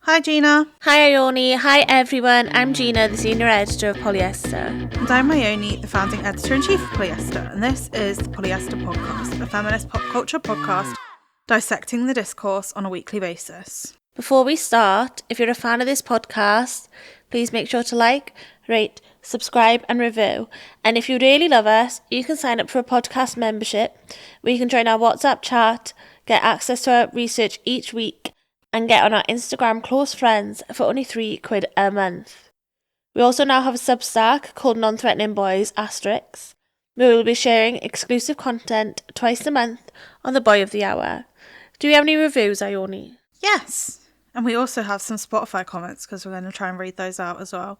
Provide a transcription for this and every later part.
Hi Gina. Hi Ione. Hi everyone. I'm Gina, the senior editor of Polyester. And I'm Ione, the founding editor-in-chief of Polyester, and this is the Polyester Podcast, a feminist pop culture podcast dissecting the discourse on a weekly basis. Before we start, if you're a fan of this podcast, please make sure to like, rate, subscribe and review. And if you really love us, you can sign up for a podcast membership where you can join our WhatsApp chat, get access to our research each week, and get on our Instagram close friends for only £3 a month. We also now have a Substack called Non-Threatening Boys Asterix, where we'll be sharing exclusive content twice a month on the Boy of the Hour. Do we have any reviews, Ione? Yes. And we also have some Spotify comments because we're going to try and read those out as well,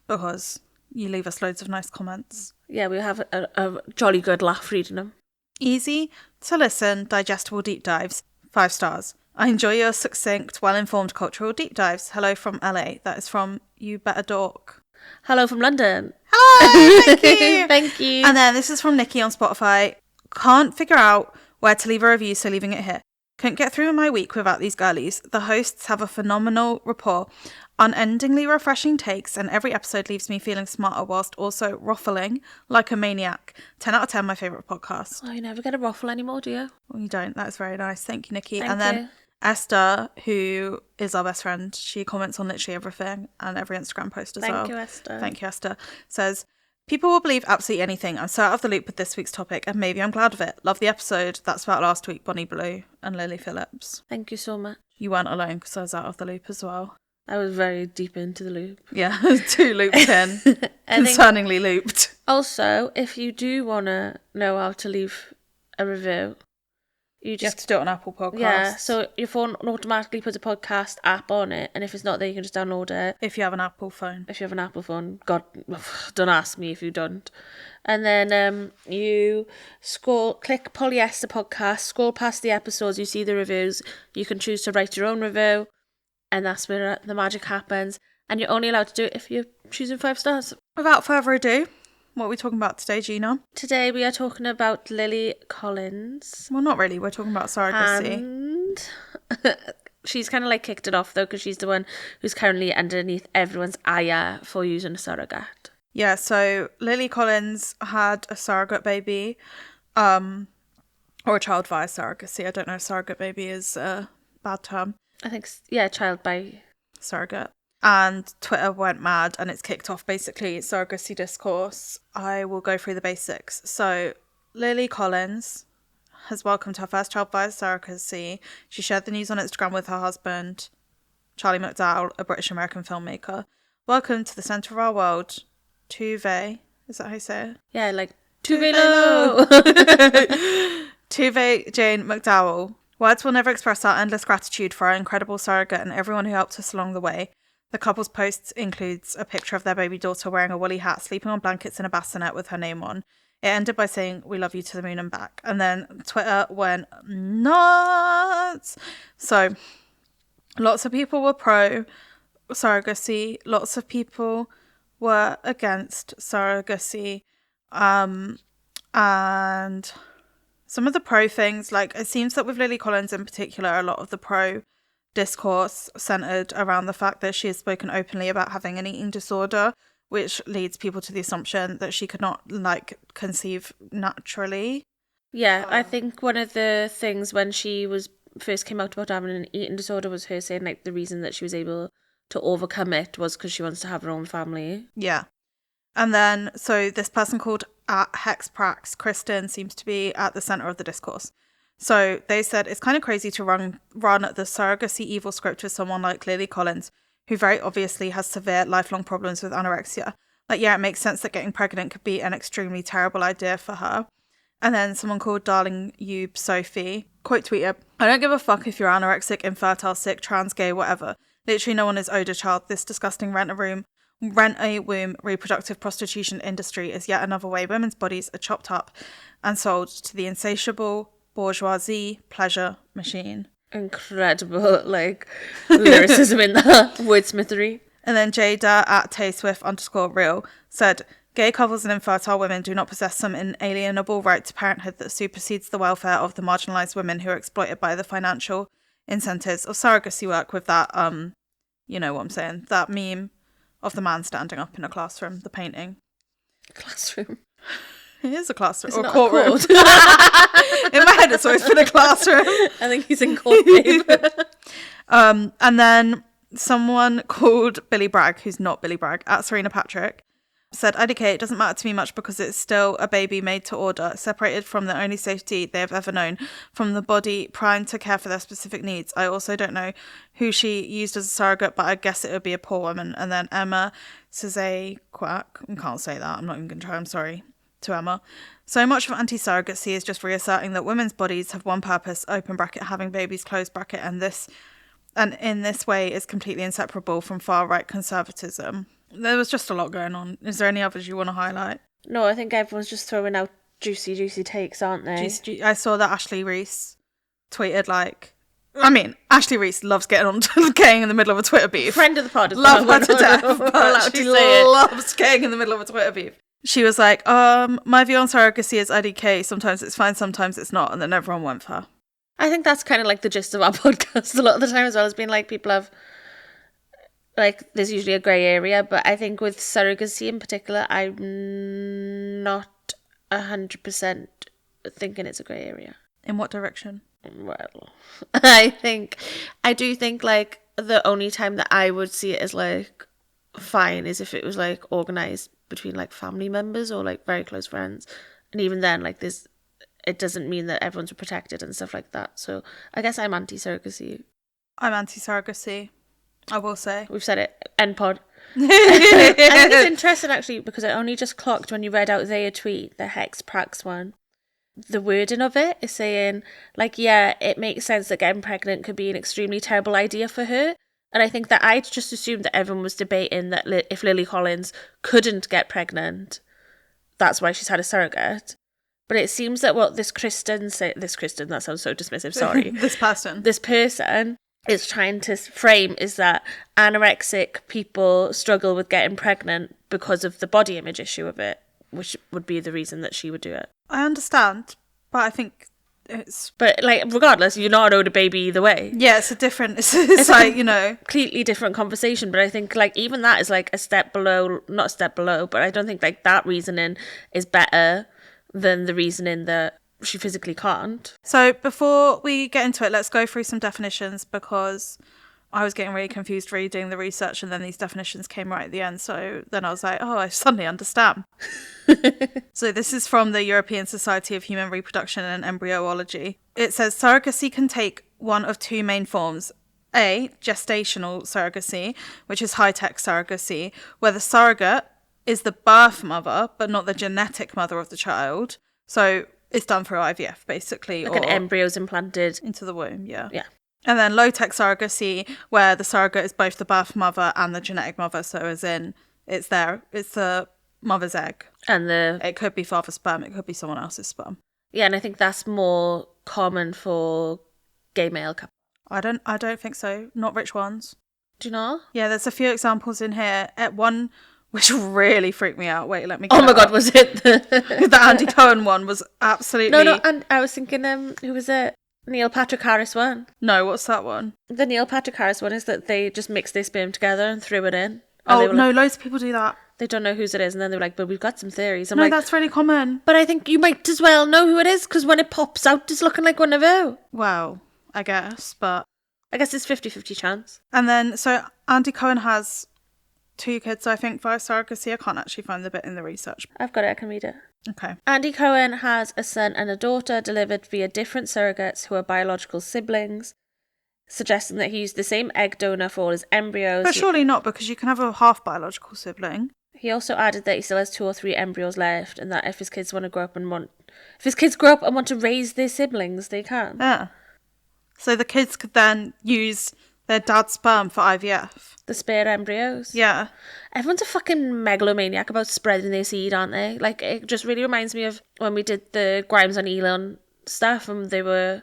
because you leave us loads of nice comments. Yeah, we have a jolly good laugh reading them. Easy to listen, digestible deep dives. 5 stars. I enjoy your succinct, well-informed cultural deep dives. Hello from LA. That is from You Better Dork. Hello from London. Hello, thank you. Thank you. And then this is from Nikki on Spotify. Can't figure out where to leave a review, so leaving it here. Couldn't get through my week without these girlies. The hosts have a phenomenal rapport, unendingly refreshing takes, and every episode leaves me feeling smarter whilst also ruffling like a maniac. 10 out of 10, my favourite podcast. Oh, you never get a ruffle anymore, do you? Well, you don't. That's very nice. Thank you, Nikki. Thank and then you. Esther, who is our best friend, she comments on literally everything and every Instagram post as well. Thank you, Esther. Thank you, Esther. Says, people will believe absolutely anything. I'm so out of the loop with this week's topic, and maybe I'm glad of it. Love the episode. That's about last week, Bonnie Blue and Lily Phillips. Thank you so much. You weren't alone because I was out of the loop as well. I was very deep into the loop. Yeah, 2 loops in. Concerningly looped. Also, if you do want to know how to leave a review, you You have just... to do it on Apple Podcasts. Yeah, so your phone automatically puts a podcast app on it, and if it's not there, you can just download it. If you have an Apple phone. If you have an Apple phone, God, don't ask me if you don't. And then you click Polyester Podcast, scroll past the episodes, you see the reviews, you can choose to write your own review, and that's where the magic happens. And you're only allowed to do it if you're choosing 5 stars. Without further ado, what are we talking about today, Gina? Today we are talking about Lily Collins. Well, not really. We're talking about surrogacy. And she's kind of like kicked it off though, because she's the one who's currently underneath everyone's ire for using a surrogate. Yeah, so Lily Collins had a surrogate baby, or a child via surrogacy. I don't know if surrogate baby is a bad term. I think, yeah, child by surrogate. And Twitter went mad and it's kicked off basically surrogacy discourse. I will go through the basics. So Lily Collins has welcomed her first child via surrogacy. She shared the news on Instagram with her husband, Charlie McDowell, a British-American filmmaker. Welcome to the centre of our world, Tuve. Is that how you say it? Yeah, like Tuve Lo. Tuve Jane McDowell. Words will never express our endless gratitude for our incredible surrogate and everyone who helped us along the way. The couple's post includes a picture of their baby daughter wearing a woolly hat, sleeping on blankets in a bassinet with her name on. It ended by saying, "We love you to the moon and back." And then Twitter went nuts. So lots of people were pro surrogacy. Lots of people were against surrogacy. And some of the pro things, like it seems that with Lily Collins in particular, a lot of the pro discourse centered around the fact that she has spoken openly about having an eating disorder, which leads people to the assumption that she could not conceive naturally. Yeah, I think one of the things when she first came out about having an eating disorder was her saying like the reason that she was able to overcome it was because she wants to have her own family. Yeah. And then so this person called at Hexprax, Kristen, seems to be at the center of the discourse. So they said it's kind of crazy to run the surrogacy evil script with someone like Lily Collins, who very obviously has severe lifelong problems with anorexia. Like, yeah, it makes sense that getting pregnant could be an extremely terrible idea for her. And then someone called Darling Yube Sophie, quote tweeted, "I don't give a fuck if you're anorexic, infertile, sick, trans, gay, whatever. Literally no one is owed a child. This disgusting rent a womb reproductive prostitution industry is yet another way women's bodies are chopped up and sold to the insatiable bourgeoisie pleasure machine." Incredible, like, lyricism in that wordsmithery. And then Jada at tayswift_real said, "Gay couples and infertile women do not possess some inalienable right to parenthood that supersedes the welfare of the marginalised women who are exploited by the financial incentives of surrogacy work," with that You know what I'm saying? That meme of the man standing up in a classroom, the painting. Classroom. It is a classroom. Is or it a not courtroom. a court? In my head, it's always been a classroom. I think he's in court, babe. And then someone called Billy Bragg, who's not Billy Bragg, at Serena Patrick, said, IDK, it doesn't matter to me much because it's still a baby made to order, separated from the only safety they have ever known, from the body primed to care for their specific needs. I also don't know who she used as a surrogate, but I guess it would be a poor woman. And then Emma Cizay Quack, I can't say that, I'm not even going to try, I'm sorry to Emma. So much of anti-surrogacy is just reasserting that women's bodies have one purpose, open bracket, having babies, close bracket, and in this way is completely inseparable from far-right conservatism. There was just a lot going on. Is there any others you want to highlight? No, I think everyone's just throwing out juicy takes, aren't they? I saw that Ashley Reese tweeted Ashley Reese loves getting in the middle of a Twitter beef. Friend of the pod. Love her to death, but she loves getting in the middle of a Twitter beef. She was like, my view on surrogacy is IDK. Sometimes it's fine, sometimes it's not. And then everyone went for her. I think that's kind of like the gist of our podcast a lot of the time as well, as being like people have, like, there's usually a grey area, but I think with surrogacy in particular, I'm not 100% thinking it's a grey area. In what direction? Well, I do think, like, the only time that I would see it as, like, fine is if it was, like, organised between, like, family members or, like, very close friends. And even then, like, it doesn't mean that everyone's protected and stuff like that. So I guess I'm anti-surrogacy. I'm anti-surrogacy, I will say. We've said it. End pod. I think it's interesting, actually, because I only just clocked when you read out their tweet, the Hex Prax one. The wording of it is saying, like, yeah, it makes sense that getting pregnant could be an extremely terrible idea for her. And I think that I'd just assumed that everyone was debating that if Lily Collins couldn't get pregnant, that's why she's had a surrogate. But it seems that what this Kristen, that sounds so dismissive, sorry. This person is trying to frame is that anorexic people struggle with getting pregnant because of the body image issue of it, which would be the reason that she would do it. I understand, but I think it's... But, like, regardless, you're not owed a baby either way. Yeah, it's like, you know... completely different conversation, but I think, like, even that is, like, not a step below, but I don't think, like, that reasoning is better than the reasoning that she physically can't. So before we get into it, let's go through some definitions, because I was getting really confused reading the research and then these definitions came right at the end. So then I was like, oh, I suddenly understand. So this is from the European Society of Human Reproduction and Embryology. It says surrogacy can take one of two main forms. A, gestational surrogacy, which is high-tech surrogacy, where the surrogate is the birth mother, but not the genetic mother of the child. So it's done through IVF, basically. Like an embryo's implanted into the womb, yeah. Yeah. And then low-tech surrogacy, where the surrogate is both the birth mother and the genetic mother. So as in, it's the mother's egg. And it could be father's sperm, it could be someone else's sperm. Yeah, and I think that's more common for gay male couples. I don't think so. Not rich ones. Do you know? Yeah, there's a few examples in here. At one... which really freaked me out. Wait, let me get Oh my God, was it the Andy Cohen one was absolutely... No, and I was thinking, who was it? Neil Patrick Harris one. No, what's that one? The Neil Patrick Harris one is that they just mixed their sperm together and threw it in. Oh, no, loads of people do that. They don't know whose it is, and then they're like, but we've got some theories. No, that's really common. But I think you might as well know who it is, because when it pops out, it's looking like one of you. Well, I guess, but... I guess it's 50-50 chance. And then, so Andy Cohen has 2 kids, I think, via surrogacy. I can't actually find the bit in the research. I've got it, I can read it. Okay. Andy Cohen has a son and a daughter delivered via different surrogates who are biological siblings, suggesting that he used the same egg donor for all his embryos. But surely not, because you can have a half biological sibling. He also added that he still has 2 or 3 embryos left, and that if his kids grow up and want to raise their siblings, they can. Yeah. So the kids could then use their dad's sperm for IVF. The spare embryos. Yeah. Everyone's a fucking megalomaniac about spreading their seed, aren't they? Like, it just really reminds me of when we did the Grimes on Elon stuff, and they were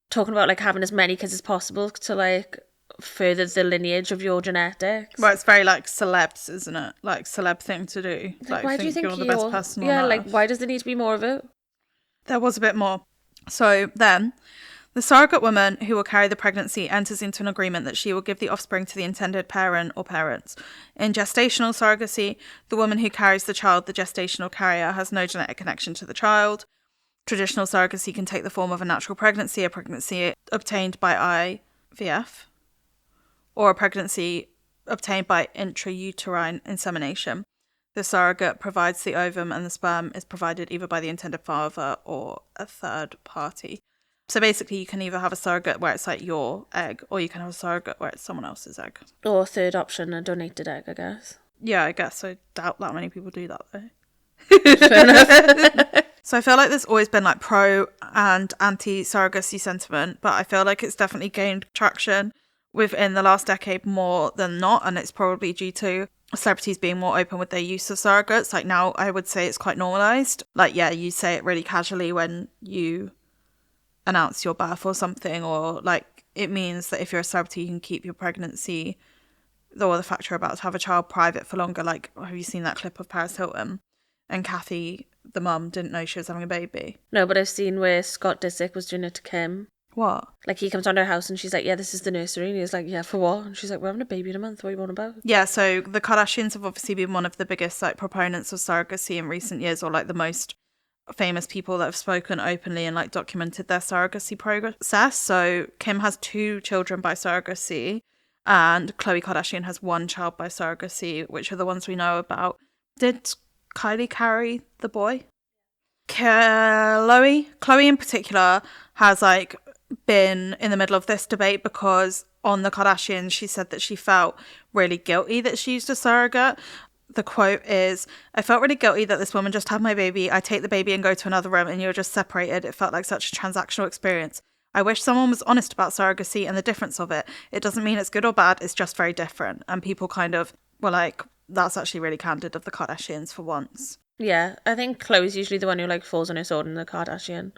talking about, like, having as many kids as possible to, like, further the lineage of your genetics. Well, it's very, like, celebs, isn't it? Like, celeb thing to do. Like, why do you think you're the best person on Yeah, earth? like, why does there need to be more of it? There was a bit more. So then, The surrogate woman who will carry the pregnancy enters into an agreement that she will give the offspring to the intended parent or parents. In gestational surrogacy, the woman who carries the child, the gestational carrier, has no genetic connection to the child. Traditional surrogacy can take the form of a natural pregnancy, a pregnancy obtained by IVF, or a pregnancy obtained by intrauterine insemination. The surrogate provides the ovum and the sperm is provided either by the intended father or a third party. So basically you can either have a surrogate where it's like your egg, or you can have a surrogate where it's someone else's egg. Or third option, a donated egg, I guess. Yeah, I guess. I doubt that many people do that though. Fair enough. So I feel like there's always been like pro and anti-surrogacy sentiment, but I feel like it's definitely gained traction within the last decade more than not, and it's probably due to celebrities being more open with their use of surrogates. Like now I would say it's quite normalised. Like, yeah, you say it really casually when you announce your birth or something, or like it means that if you're a celebrity you can keep your pregnancy or the fact you're about to have a child private for longer. Like, have you seen that clip of Paris Hilton and Kathy, the mum, didn't know she was having a baby? No, but I've seen where Scott Disick was doing it to Kim. What? Like, he comes to her house and she's like, yeah, this is the nursery. And he's like, yeah, for what? And she's like, we're having a baby in a month. What are you on about? Yeah, so the Kardashians have obviously been one of the biggest like proponents of surrogacy in recent years, or like the most famous people that have spoken openly and like documented their surrogacy process. So Kim has 2 children by surrogacy, and Khloe Kardashian has 1 child by surrogacy, which are the ones we know about. Did Kylie carry the boy? Khloe in particular has like been in the middle of this debate because on the Kardashians she said that she felt really guilty that she used a surrogate. The quote is, "I felt really guilty that this woman just had my baby. I take the baby and go to another room and you're just separated. It felt like such a transactional experience. I wish someone was honest about surrogacy and the difference of it. It doesn't mean it's good or bad, it's just very different." And people kind of were like, that's actually really candid of the Kardashians for once. Yeah, I think Chloe's usually the one who like falls on her sword in the Kardashian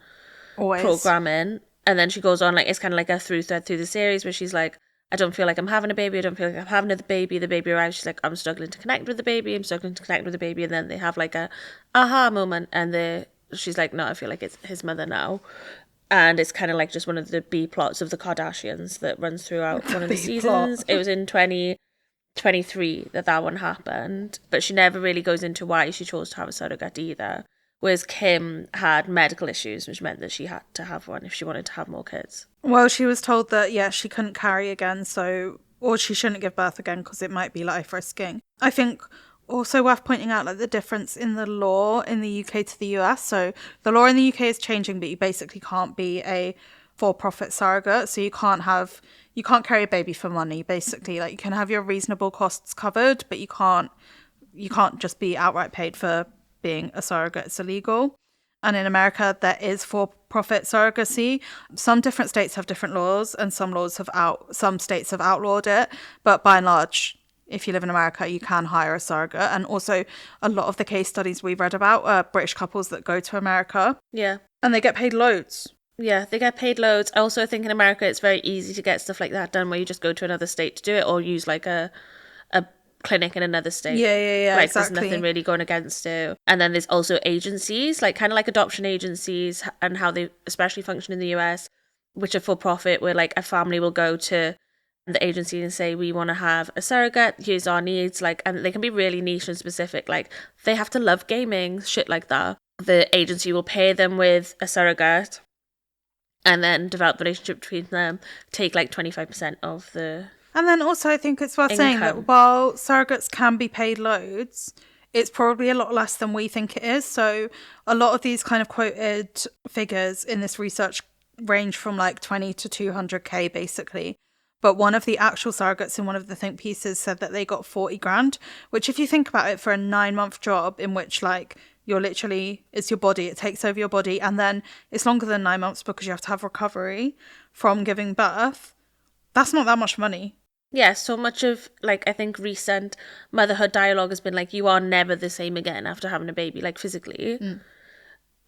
Always. programming. And then she goes on, like, it's kind of like a through thread through the series where she's like, I don't feel like I'm having a baby. I don't feel like I'm having a baby. The baby arrives. She's like, I'm struggling to connect with the baby. I'm struggling to connect with the baby. And then they have like a aha moment. And she's like, no, I feel like it's his mother now. And it's kind of like just one of the B plots of the Kardashians that runs throughout one of the seasons. It was in 2023 that one happened. But she never really goes into why she chose to have a surrogate either. Whereas Kim had medical issues, which meant that she had to have one if she wanted to have more kids. Well, she was told that, yeah, she couldn't carry again, or she shouldn't give birth again because it might be life risking. I think also worth pointing out like the difference in the law in the UK to the US. So the law in the UK is changing, but you basically can't be a for-profit surrogate. So you can't carry a baby for money, basically. Like, you can have your reasonable costs covered, but you can't just be outright paid for being a surrogate. It's illegal. And in America, there is for-profit surrogacy. Some different states have different laws, and some states have outlawed it. But by and large, if you live in America, you can hire a surrogate. And also, a lot of the case studies we've read about are British couples that go to America. Yeah. And they get paid loads. Yeah, they get paid loads. I also think in America, it's very easy to get stuff like that done where you just go to another state to do it, or use like a clinic in another state. Yeah, like exactly. There's nothing really going against it. And then there's also agencies, like kind of like adoption agencies, and how they especially function in the US, which are for profit, where like a family will go to the agency and say, we want to have a surrogate, here's our needs, like, and they can be really niche and specific, like they have to love gaming, shit like that. The agency will pay them with a surrogate and then develop the relationship between them, take like 25% of the... And then also I think it's worth saying that while surrogates can be paid loads, it's probably a lot less than we think it is. So a lot of these kind of quoted figures in this research range from like 20 to 200k basically. But one of the actual surrogates in one of the think pieces said that they got 40 grand, which if you think about it, for a 9-month job in which like you're literally, it's your body, it takes over your body, and then it's longer than 9 months because you have to have recovery from giving birth, that's not that much money. Yeah, so much of, like, I think recent motherhood dialogue has been like, you are never the same again after having a baby, like, physically.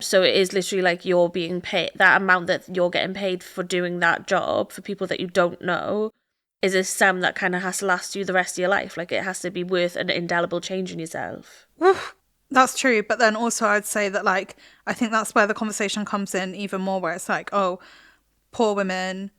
So it is literally like you're being paid, that amount that you're getting paid for doing that job for people that you don't know is a sum that kind of has to last you the rest of your life. Like, it has to be worth an indelible change in yourself. That's true. But then also I'd say that, like, I think that's where the conversation comes in even more, where it's like, oh, poor women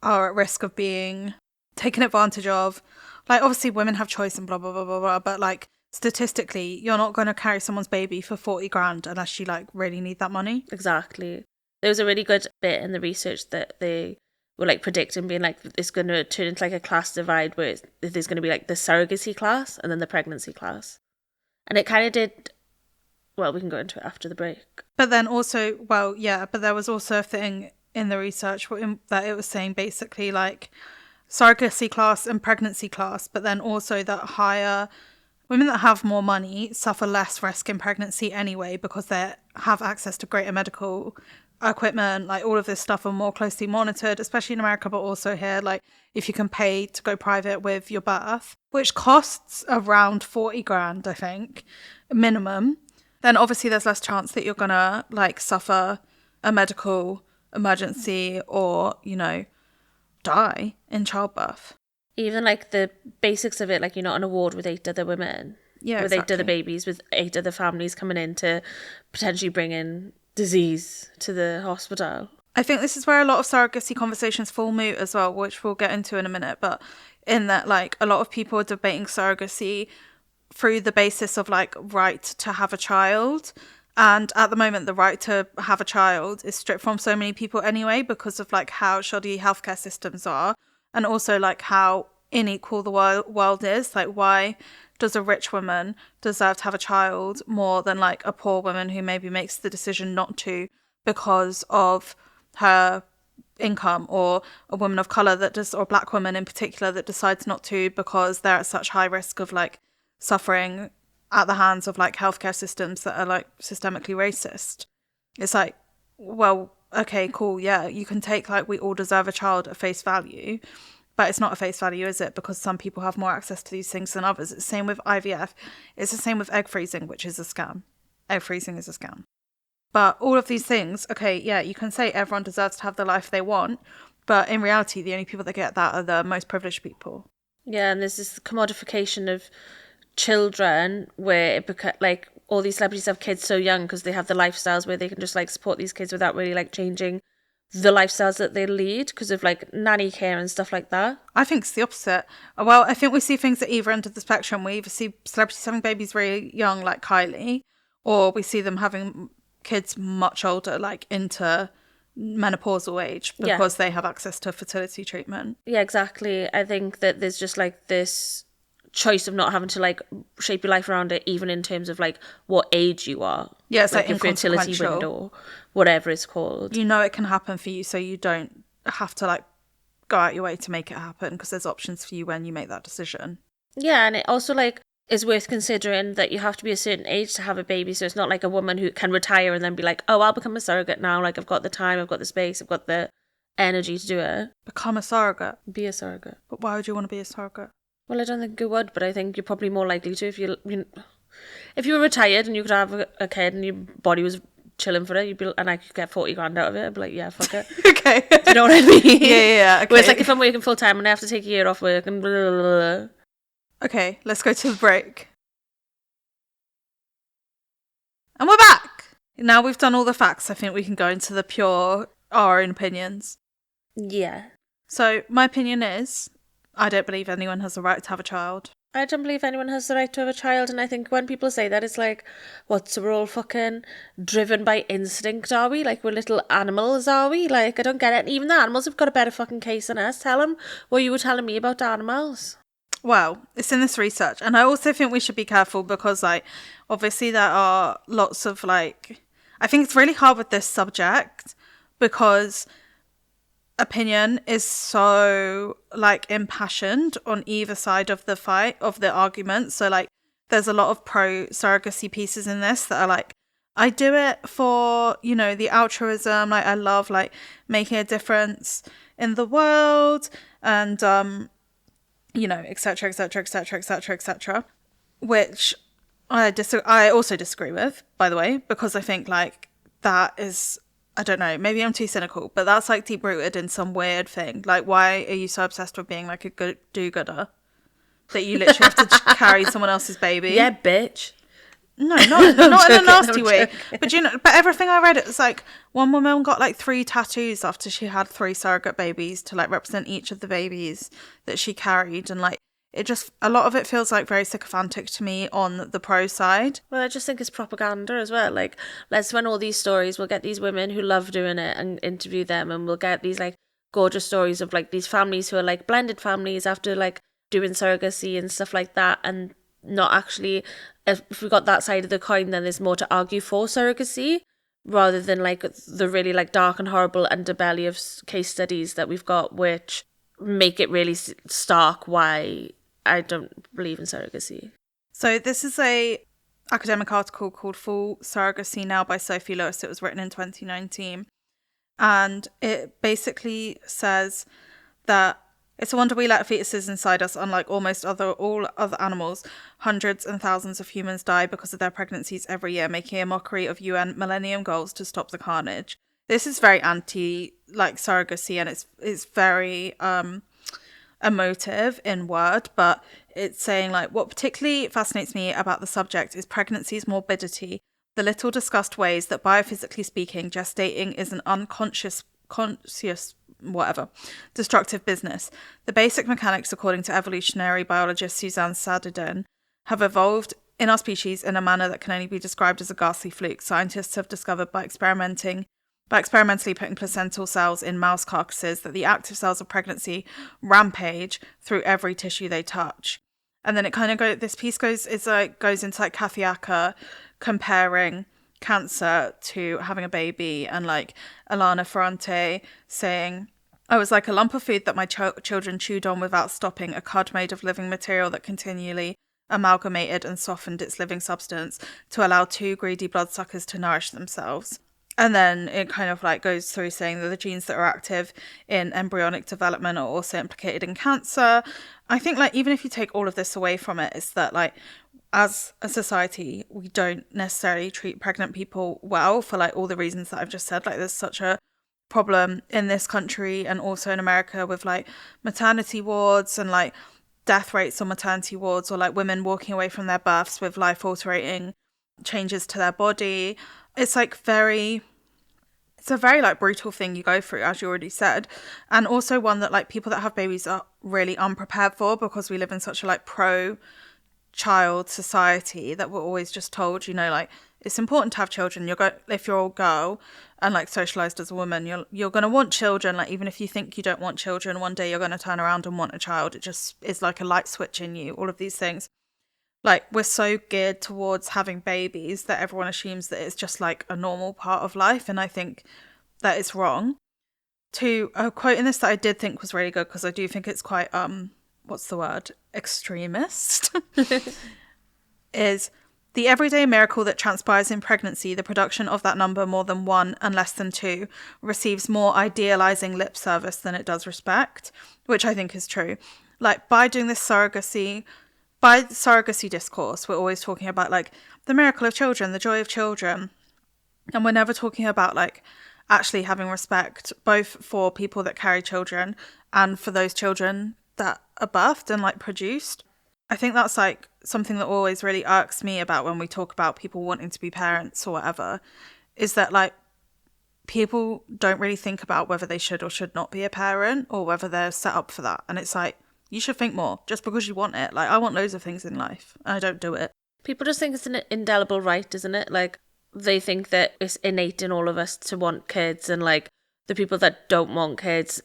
are at risk of being taken advantage of. Like, obviously women have choice and blah, blah, blah, blah, blah. But like, statistically, you're not going to carry someone's baby for 40 grand unless you like really need that money. Exactly. There was a really good bit in the research that they were like predicting being like, it's going to turn into like a class divide where there's going to be like the surrogacy class and then the pregnancy class. And it kind of did, well, we can go into it after the break. But then also, well, yeah, but there was also a thing in the research that it was saying basically like surrogacy class and pregnancy class, but then also that higher women that have more money suffer less risk in pregnancy anyway because they have access to greater medical equipment. Like, all of this stuff are more closely monitored, especially in America, but also here. Like, if you can pay to go private with your birth, which costs around 40 grand, I think, minimum, then obviously there's less chance that you're gonna like suffer a medical emergency or, you know, die in childbirth. Even like the basics of it, like you're not on a ward with 8 other women. Yeah, with exactly. 8 other babies, with 8 other families coming in to potentially bring in disease to the hospital. I think this is where a lot of surrogacy conversations fall moot as well, which we'll get into in a minute. But in that, like, a lot of people are debating surrogacy through the basis of like right to have a child. And at the moment, the right to have a child is stripped from so many people anyway because of like how shoddy healthcare systems are, and also like how unequal the world is. Like, why does a rich woman deserve to have a child more than like a poor woman who maybe makes the decision not to because of her income, or a woman of color that does, or a black woman in particular that decides not to because they're at such high risk of like suffering at the hands of like healthcare systems that are like systemically racist. It's like, well, okay, cool, yeah, you can take like we all deserve a child at face value, but it's not a face value, is it? Because some people have more access to these things than others. It's the same with IVF. It's the same with egg freezing, which is a scam. Egg freezing is a scam. But all of these things, okay, yeah, you can say everyone deserves to have the life they want, but in reality, the only people that get that are the most privileged people. Yeah, and there's this commodification of children where it like all these celebrities have kids so young because they have the lifestyles where they can just like support these kids without really like changing the lifestyles that they lead because of like nanny care and stuff like that. I think it's the opposite. Well, I think we see things at either end of the spectrum. We either see celebrities having babies really young, like Kylie, or we see them having kids much older, like into menopausal age, because they have access to fertility treatment. Yeah, exactly. I think that there's just like this choice of not having to like shape your life around it, even in terms of like what age you are. Yeah, it's like your fertility window, whatever it's called. You know it can happen for you, so you don't have to like go out your way to make it happen because there's options for you when you make that decision. Yeah, and it also like is worth considering that you have to be a certain age to have a baby, so it's not like a woman who can retire and then be like, oh, I'll become a surrogate now, like I've got the time, I've got the space, I've got the energy to do it. Become a surrogate? Be a surrogate. But why would you want to be a surrogate? Well, I don't think you would, but I think you're probably more likely to if you were retired and you could have a kid and your body was chilling for it, and I could get 40 grand out of it, I'd be like, yeah, fuck it. Okay. Do you know what I mean? Yeah, okay. Whereas like if I'm working full time and I have to take a year off work and blah, blah, blah, blah. Okay, let's go to the break. And we're back! Now we've done all the facts, I think we can go into the pure, our own opinions. Yeah. So, my opinion is, I don't believe anyone has the right to have a child. I don't believe anyone has the right to have a child, and I think when people say that, it's like, what, so we're all fucking driven by instinct, are we? Like, we're little animals, are we? Like, I don't get it. And even the animals have got a better fucking case than us. Tell them what you were telling me about animals. Well, it's in this research, and I also think we should be careful because, like, obviously there are lots of, like, I think it's really hard with this subject because opinion is so, like, impassioned on either side of the fight, of the argument. So, like, there's a lot of pro-surrogacy pieces in this that are, like, I do it for, you know, the altruism, like, I love, like, making a difference in the world, and, you know, etc., etc., etc., etc., etc., which I also disagree with, by the way, because I think, like, that is, I don't know, maybe I'm too cynical, but that's, like, deep-rooted in some weird thing. Like, why are you so obsessed with being, like, a good do-gooder that you literally have to carry someone else's baby? Yeah, bitch. No, not in a nasty I'm way. joking. But everything I read, it was like one woman got like 3 tattoos after she had 3 surrogate babies to like represent each of the babies that she carried, and like a lot of it feels like very sycophantic to me on the pro side. Well, I just think it's propaganda as well. Like, let's run all these stories. We'll get these women who love doing it and interview them, and we'll get these like gorgeous stories of like these families who are like blended families after like doing surrogacy and stuff like that, and not actually. If we got that side of the coin, then there's more to argue for surrogacy rather than like the really like dark and horrible underbelly of case studies that we've got, which make it really stark why I don't believe in surrogacy. So this is a academic article called Full Surrogacy Now by Sophie Lewis. It was written in 2019. And it basically says that it's a wonder we let fetuses inside us. Unlike all other animals, hundreds and thousands of humans die because of their pregnancies every year, making a mockery of UN Millennium Goals to stop the carnage. This is very anti like surrogacy, and it's very emotive in word, but it's saying like what particularly fascinates me about the subject is pregnancy's morbidity, the little discussed ways that biophysically speaking, gestating is an conscious destructive business. The basic mechanics, according to evolutionary biologist Suzanne Sadadin, have evolved in our species in a manner that can only be described as a ghastly fluke. Scientists have discovered by experimentally putting placental cells in mouse carcasses that the active cells of pregnancy rampage through every tissue they touch. And then it kind of this piece goes into like Kathy Acker comparing cancer to having a baby, and like Alana Ferrante saying, I was like a lump of food that my children chewed on without stopping, a cud made of living material that continually amalgamated and softened its living substance to allow 2 greedy bloodsuckers to nourish themselves. And then it kind of like goes through saying that the genes that are active in embryonic development are also implicated in cancer. I think like even if you take all of this away from it, it's that like as a society, we don't necessarily treat pregnant people well for like all the reasons that I've just said. Like there's such a problem in this country and also in America with like maternity wards and like death rates on maternity wards, or like women walking away from their births with life-altering changes to their body. It's a very like brutal thing you go through, as you already said, and also one that like people that have babies are really unprepared for, because we live in such a like pro child society that we're always just told, you know, like it's important to have children. If you're a girl and like socialized as a woman, you're going to want children. Like even if you think you don't want children, one day you're going to turn around and want a child. It just is like a light switch in you, all of these things. Like we're so geared towards having babies that everyone assumes that it's just like a normal part of life, and I think that is wrong. To a quote in this that I did think was really good, because I do think it's quite what's the word, extremist, is the everyday miracle that transpires in pregnancy, the production of that number more than 1 and less than 2, receives more idealizing lip service than it does respect, which I think is true. Like by doing this surrogacy discourse, we're always talking about like the miracle of children, the joy of children, and we're never talking about like actually having respect both for people that carry children and for those children that are birthed and like produced. I think that's like something that always really irks me about when we talk about people wanting to be parents or whatever, is that like people don't really think about whether they should or should not be a parent, or whether they're set up for that. And it's like, you should think more just because you want it. Like I want loads of things in life and I don't do it. People just think it's an indelible right, isn't it? Like they think that it's innate in all of us to want kids, and like the people that don't want kids,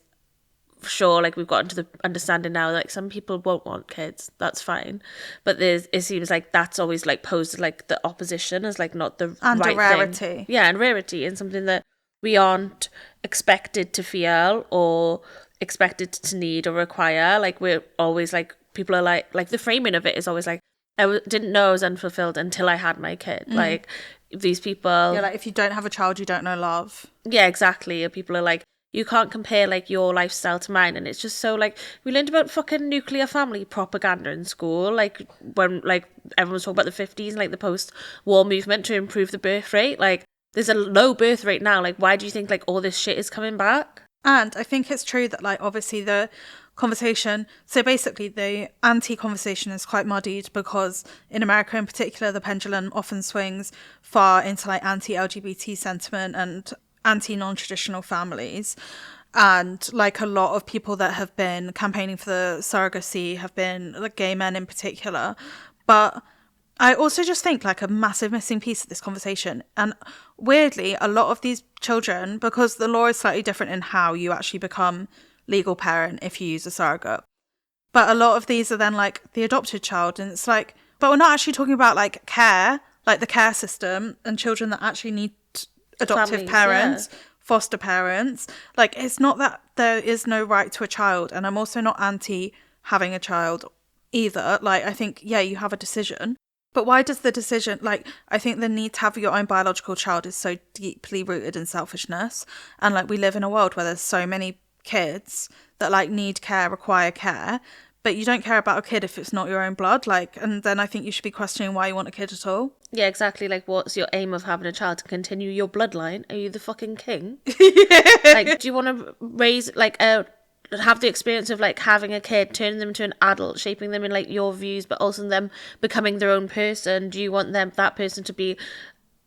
sure, like we've gotten to the understanding now, like some people won't want kids, that's fine, but it seems like that's always like posed as like the opposition, as like not the and right a rarity thing. Yeah, and rarity, and something that we aren't expected to feel or expected to need or require. Like we're always like, people are like the framing of it is always like, didn't know I was unfulfilled until I had my kid. Like these people, yeah, like if you don't have a child you don't know love. Yeah, exactly. People are like, you can't compare like your lifestyle to mine. And it's just so like, we learned about fucking nuclear family propaganda in school, like when like everyone was talking about the 50s, like the post-war movement to improve the birth rate. Like there's a low birth rate now. Like why do you think like all this shit is coming back? And I think it's true that like obviously the conversation. So basically the anti-conversation is quite muddied because in America in particular, the pendulum often swings far into like anti-LGBT sentiment and anti-non-traditional families. And like a lot of people that have been campaigning for the surrogacy have been like gay men in particular. But I also just think like a massive missing piece of this conversation. And weirdly, a lot of these children, because the law is slightly different in how you actually become legal parent if you use a surrogate. But a lot of these are then like the adopted child. And it's like, but we're not actually talking about like care, like the care system and children that actually need adoptive parents. Yeah. Foster parents. Like, it's not that there is no right to a child, and I'm also not anti having a child either. Like, I think, yeah, you have a decision, but why does the decision, like, I think the need to have your own biological child is so deeply rooted in selfishness, and like we live in a world where there's so many kids that like need care, require care, but you don't care about a kid if it's not your own blood. Like, and then I think you should be questioning why you want a kid at all. Yeah, exactly. Like, what's your aim of having a child? To continue your bloodline? Are you the fucking king? Yeah. Like, do you want to raise, like, have the experience of, like, having a kid, turning them into an adult, shaping them in, like, your views, but also them becoming their own person? Do you want that person to be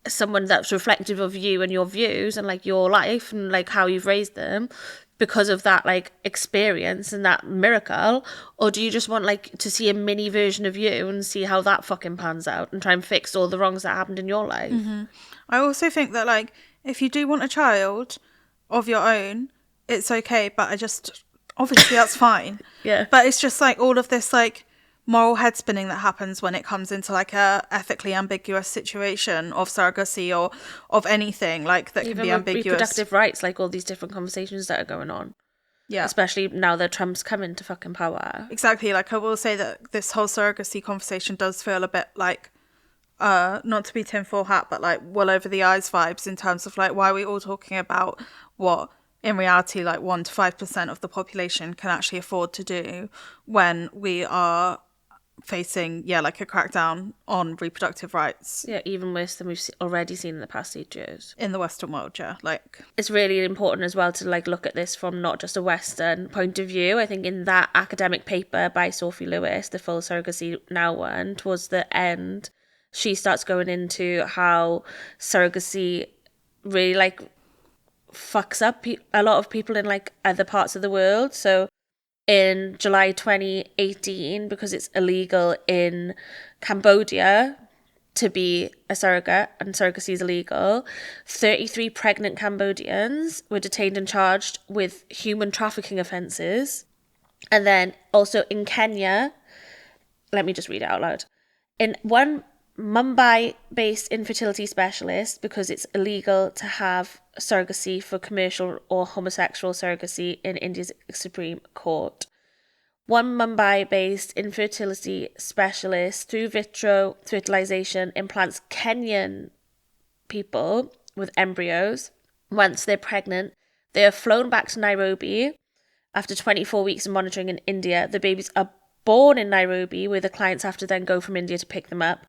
someone that's reflective of you and your views and, like, your life and, like, how you've raised them? Because of that like experience and that miracle? Or do you just want like to see a mini version of you and see how that fucking pans out and try and fix all the wrongs that happened in your life? Mm-hmm. I also think that like if you do want a child of your own, it's okay, but I just obviously that's fine. Yeah, but it's just like all of this like moral head spinning that happens when it comes into like a ethically ambiguous situation of surrogacy or of anything like that even can be ambiguous. Reproductive rights, like all these different conversations that are going on. Yeah, especially now that Trump's come into fucking power. Exactly. Like I will say that this whole surrogacy conversation does feel a bit like not to be tinfoil hat, but like wool over the eyes vibes in terms of like why are we all talking about what in reality like 1 to 5% of the population can actually afford to do when we are facing like a crackdown on reproductive rights. Yeah, even worse than we've already seen in the past 8 years in the Western world. Like it's really important as well to like look at this from not just a Western point of view. I think in that academic paper by Sophie Lewis, the Full Surrogacy Now one, towards the end she starts going into how surrogacy really like fucks up a lot of people in like other parts of the world. So in July 2018, because it's illegal in Cambodia to be a surrogate and surrogacy is illegal, 33 pregnant Cambodians were detained and charged with human trafficking offences. And then also in Kenya, let me just read it out loud. In one Mumbai-based infertility specialist, because it's illegal to have surrogacy for commercial or homosexual surrogacy in India's Supreme Court. One Mumbai-based infertility specialist through vitro fertilization implants Kenyan people with embryos. Once they're pregnant, they are flown back to Nairobi. After 24 weeks of monitoring in India, the babies are born in Nairobi, where the clients have to then go from India to pick them up.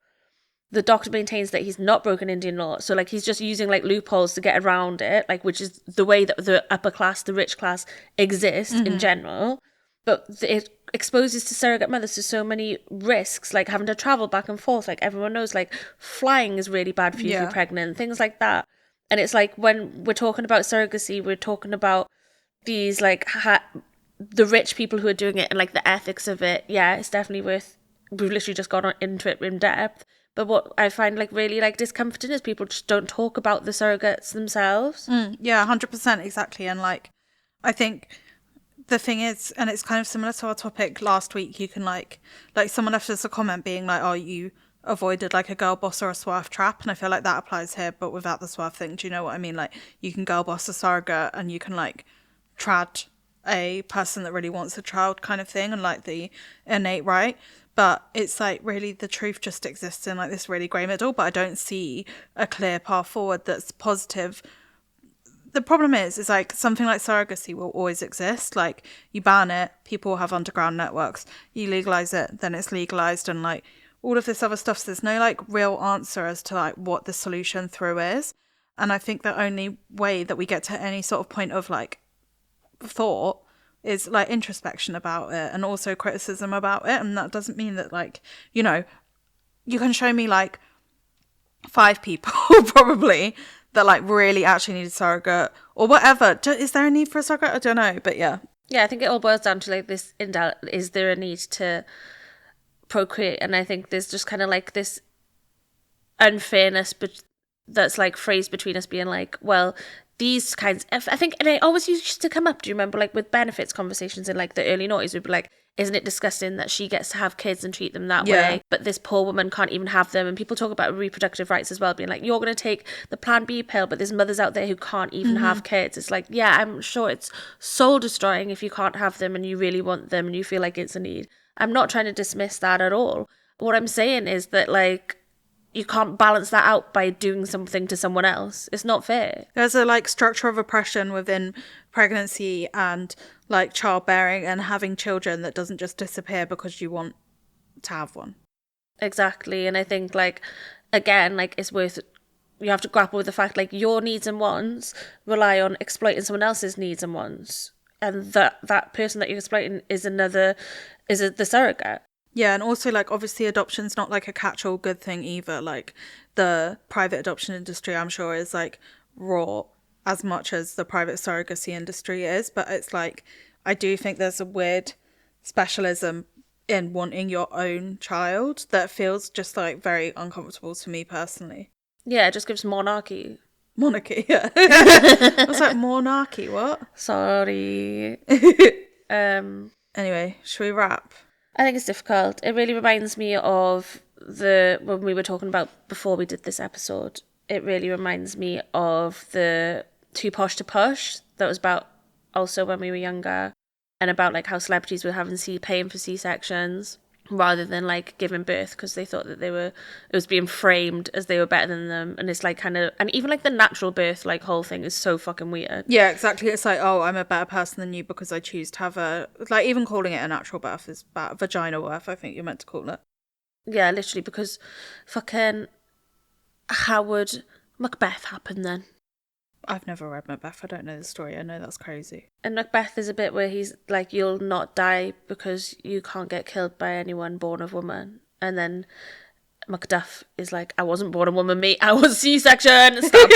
The doctor maintains that he's not broken Indian law. So, like, he's just using, like, loopholes to get around it, like, which is the way that the upper class, the rich class exist in general. But it exposes to surrogate mothers to so many risks, like having to travel back and forth. Like, everyone knows, like, flying is really bad for you if you're pregnant, things like that. And it's like, when we're talking about surrogacy, we're talking about these, like, the rich people who are doing it and, like, the ethics of it. Yeah, it's definitely worth... We've literally just gone into it in depth. But what I find like really like discomforting is people just don't talk about the surrogates themselves. Yeah, 100%, exactly. And like, I think the thing is, and it's kind of similar to our topic last week, you can like someone left us a comment being like, oh, you avoided like a girl boss or a swerve trap. And I feel like that applies here, but without the swerve thing. Do you know what I mean? Like, you can girl boss a surrogate and you can like trad a person that really wants a child kind of thing and like the innate right. But it's like really the truth just exists in like this really grey middle, but I don't see a clear path forward that's positive. The problem is like something like surrogacy will always exist. Like, you ban it, people will have underground networks. You legalise it, then it's legalised, and like all of this other stuff. So there's no like real answer as to like what the solution through is. And I think the only way that we get to any sort of point of like thought is like introspection about it and also criticism about it. And that doesn't mean that, like, you know, you can show me like 5 people probably that like really actually need a surrogate or whatever. Is there a need for a surrogate? I don't know, but yeah. Yeah, I think it all boils down to like this, is there a need to procreate? And I think there's just kind of like this unfairness that's like phrased between us being like, well, these kinds, I think, and it always used to come up, do you remember, like with benefits conversations in like the early noughties, we'd be like, isn't it disgusting that she gets to have kids and treat them that way, but this poor woman can't even have them? And people talk about reproductive rights as well, being like, you're going to take the Plan B pill, but there's mothers out there who can't even have kids. It's like, yeah, I'm sure it's soul destroying if you can't have them and you really want them and you feel like it's a need. I'm not trying to dismiss that at all. What I'm saying is that, like, you can't balance that out by doing something to someone else. It's not fair. There's a like structure of oppression within pregnancy and like childbearing and having children that doesn't just disappear because you want to have one. Exactly. And I think, like, again, like, it's worth, you have to grapple with the fact, like, your needs and wants rely on exploiting someone else's needs and wants, and that person that you're exploiting is the surrogate. Yeah, and also, like, obviously adoption's not like a catch-all good thing either. Like, the private adoption industry, I'm sure, is like raw as much as the private surrogacy industry is, but it's like, I do think there's a weird specialism in wanting your own child that feels just like very uncomfortable to me personally. Yeah, it just gives monarchy. Monarchy, yeah. I was like, monarchy, what? Sorry. Anyway, should we wrap? I think it's difficult. It really reminds me of when we were talking about before we did this episode, it really reminds me of the Too Posh to Push that was about also when we were younger, and about like how celebrities were paying for C-sections rather than like giving birth because they thought that it was being framed as they were better than them. And it's like kind of, and even like the natural birth like whole thing is so fucking weird. Yeah, exactly. It's like, oh, I'm a better person than you because I choose to have like, even calling it a natural birth is bad. Vaginal birth, I think you're meant to call it. Yeah, literally, because fucking how would Macbeth happen then? I've never read Macbeth. I don't know the story. I know that's crazy. And Macbeth is a bit where he's like, you'll not die because you can't get killed by anyone born of woman. And then Macduff is like, I wasn't born a woman, mate. I was C-section. Stop.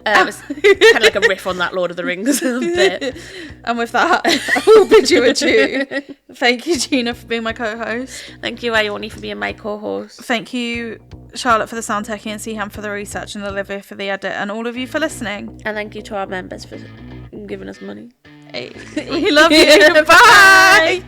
It's kind of like a riff on that Lord of the Rings bit. And with that, I will bid you adieu. Thank you, Gina, for being my co-host. Thank you, Ione, for being my co-host. Thank you, Charlotte, for the sound techie, and Seaham for the research, and Olivia for the edit, and all of you for listening. And thank you to our members for giving us money. Hey. We love you. Bye.